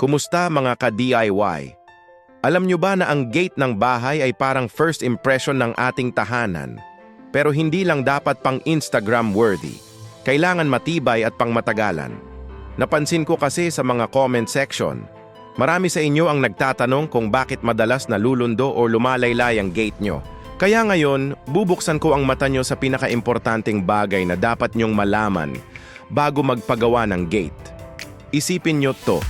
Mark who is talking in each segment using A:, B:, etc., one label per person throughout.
A: Kumusta mga ka-DIY? Alam nyo ba na ang gate ng bahay ay parang first impression ng ating tahanan? Pero hindi lang dapat pang Instagram worthy. Kailangan matibay at pangmatagalan. Napansin ko kasi sa mga comment section, marami sa inyo ang nagtatanong kung bakit madalas nalulundo o lumalaylay ang gate nyo. Kaya ngayon, bubuksan ko ang mata nyo sa pinakaimportanteng bagay na dapat nyong malaman bago magpagawa ng gate. Isipin nyo to.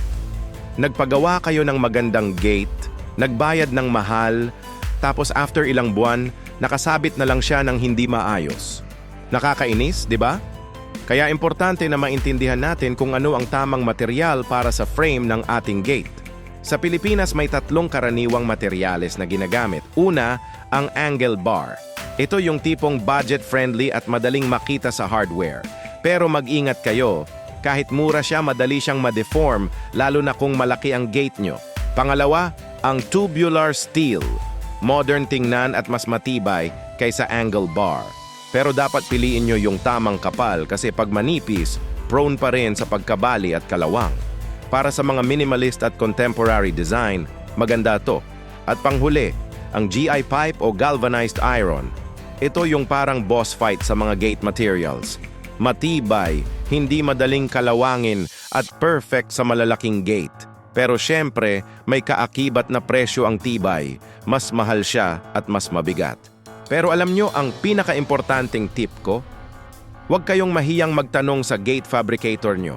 A: Nagpagawa kayo ng magandang gate, nagbayad ng mahal, tapos after ilang buwan, nakasabit na lang siya ng hindi maayos. Nakakainis, di ba? Kaya importante na maintindihan natin kung ano ang tamang material para sa frame ng ating gate. Sa Pilipinas may 3 karaniwang materyales na ginagamit. Una, ang angle bar. Ito yung tipong budget-friendly at madaling makita sa hardware. Pero mag-ingat kayo, kahit mura siya, madali siyang ma-deform, lalo na kung malaki ang gate nyo. Pangalawa, ang tubular steel. Modern tingnan at mas matibay kaysa angle bar. Pero dapat piliin nyo yung tamang kapal kasi pag manipis, prone pa rin sa pagkabali at kalawang. Para sa mga minimalist at contemporary design, maganda to. At panghuli, ang GI pipe o galvanized iron. Ito yung parang boss fight sa mga gate materials. Matibay, hindi madaling kalawangin at perfect sa malalaking gate. Pero syempre, may kaakibat na presyo ang tibay. Mas mahal siya at mas mabigat. Pero alam nyo ang pinakaimportanteng tip ko? Huwag kayong mahiyang magtanong sa gate fabricator nyo.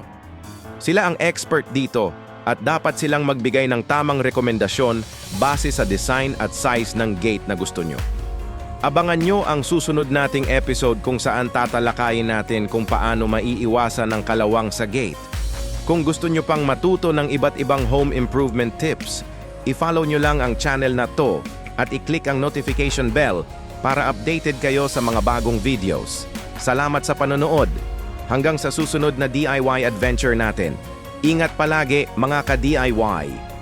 A: Sila ang expert dito at dapat silang magbigay ng tamang rekomendasyon base sa design at size ng gate na gusto nyo. Abangan nyo ang susunod nating episode kung saan tatalakayin natin kung paano maiiwasan ang kalawang sa gate. Kung gusto nyo pang matuto ng iba't ibang home improvement tips, i-follow nyo lang ang channel na to at i-click ang notification bell para updated kayo sa mga bagong videos. Salamat sa panonood. Hanggang sa susunod na DIY adventure natin. Ingat palagi mga ka-DIY!